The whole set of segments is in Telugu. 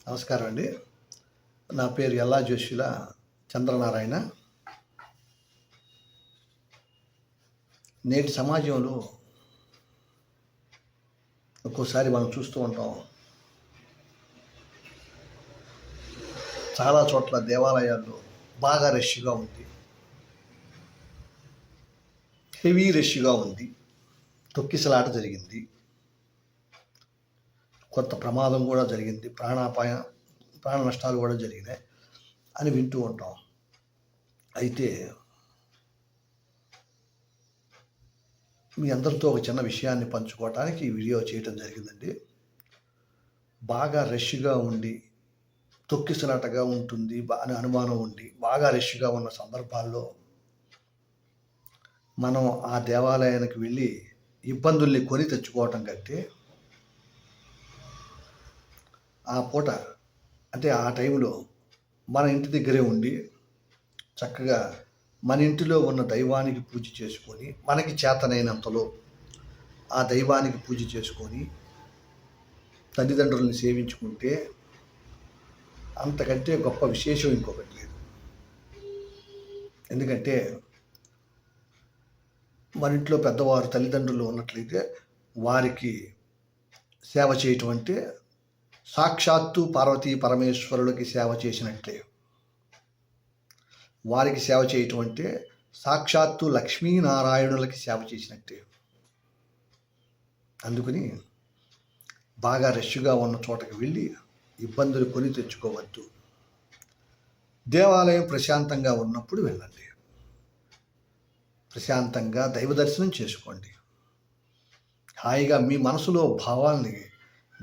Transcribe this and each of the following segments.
నమస్కారం అండి. నా పేరు ఎల్లా జోషుల చంద్రనారాయణ. నేటి సమాజంలో ఒక్కోసారి మనం చూస్తూ ఉంటాం, చాలా చోట్ల దేవాలయాల్లో బాగా రష్గా ఉంది, హెవీ రష్గా ఉంది, తొక్కిసలాట జరిగింది, కొంత ప్రమాదం కూడా జరిగింది, ప్రాణ నష్టాలు కూడా జరిగినాయి అని వింటూ ఉంటాం. అయితే మీ అందరితో ఒక చిన్న విషయాన్ని పంచుకోవటానికి ఈ వీడియో చేయటం జరిగిందండి. బాగా రష్గా ఉండి తొక్కిసలాటగా ఉంటుంది అని అనుమానం ఉండి బాగా రష్గా ఉన్న సందర్భాల్లో మనం ఆ దేవాలయానికి వెళ్ళి ఇబ్బందుల్ని కొని తెచ్చుకోవటం కంటే ఆ పూట అంటే ఆ టైంలో మన ఇంటి దగ్గరే ఉండి చక్కగా మన ఇంటిలో ఉన్న దైవానికి పూజ చేసుకొని, మనకి చేతనైనంతలో ఆ దైవానికి పూజ చేసుకొని తల్లిదండ్రులను సేవించుకుంటే అంతకంటే గొప్ప విశేషం ఇంకొకటి లేదు. ఎందుకంటే మన ఇంట్లో పెద్దవారు తల్లిదండ్రులు ఉన్నట్లయితే వారికి సేవ చేయటం అంటే సాక్షాత్తు పార్వతీ పరమేశ్వరులకి సేవ చేసినట్లే. వారికి సేవ చేయటం అంటే సాక్షాత్తు లక్ష్మీనారాయణులకి సేవ చేసినట్టే. అందుకని బాగా రష్గా ఉన్న చోటకి వెళ్ళి ఇబ్బందులు కొని తెచ్చుకోవద్దు. దేవాలయం ప్రశాంతంగా ఉన్నప్పుడు వెళ్ళండి, ప్రశాంతంగా దైవ దర్శనం చేసుకోండి. హాయిగా మీ మనసులో భావాల్ని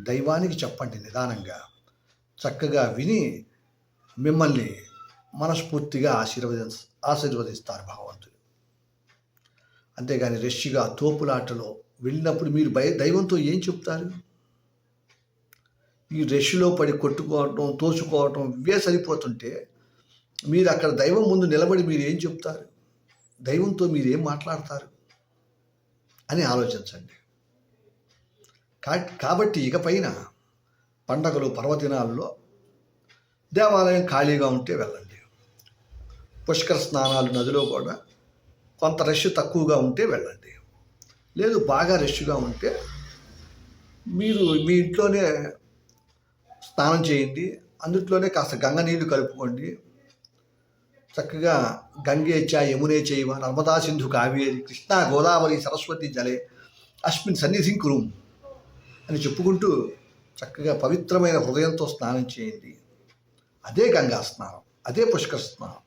దైవానికి చెప్పండి. నిదానంగా చక్కగా విని మిమ్మల్ని మనస్ఫూర్తిగా ఆశీర్వదిస్తారు భగవంతుడు. అంతేగాని రష్గా తోపులాటలో వెళ్ళినప్పుడు మీరు దైవంతో ఏం చెప్తారు? ఈ రష్లో పడి కొట్టుకోవటం, తోచుకోవటం ఇవే సరిపోతుంటే మీరు అక్కడ దైవం ముందు నిలబడి మీరు ఏం చెప్తారు? దైవంతో మీరు ఏం మాట్లాడతారు అని ఆలోచించండి. కాబట్టి ఇకపైన పండగలు, పర్వదినాల్లో దేవాలయం ఖాళీగా ఉంటే వెళ్ళండి. పుష్కర స్నానాలు నదిలో కూడా కొంత రష్ తక్కువగా ఉంటే వెళ్ళండి. లేదు బాగా రష్గా ఉంటే మీరు మీ ఇంట్లోనే స్నానం చేయండి. అందుట్లోనే కాస్త గంగ నీళ్లు కలుపుకోండి. చక్కగా గంగే చ యమునే చైవ నర్మదా సింధు కావేరి కృష్ణా గోదావరి సరస్వతి జలే అస్మిన్ సన్నిధిం కురుం అని చెప్పుకుంటూ చక్కగా పవిత్రమైన హృదయంతో స్నానం చేయండి. అదే గంగా స్నానం, అదే పుష్కర స్నానం.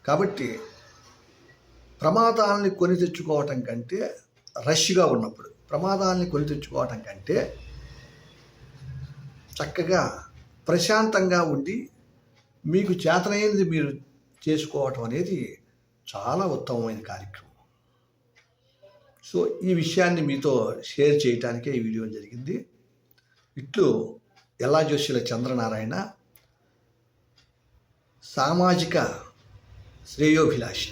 కాబట్టి ప్రమాదాలని కొని తెచ్చుకోవటం కంటే, రష్గా ఉన్నప్పుడు ప్రమాదాలని కొని తెచ్చుకోవటం కంటే చక్కగా ప్రశాంతంగా ఉండి మీకు చేతనైనది మీరు చేసుకోవటం అనేది చాలా ఉత్తమమైన కార్యక్రమం. సో ఈ విషయాన్ని మీతో షేర్ చేయటానికే ఈ వీడియో జరిగింది. ఇట్లు ఎల్లా జోషుల చంద్రనారాయణ, సామాజిక శ్రేయోభిలాషి.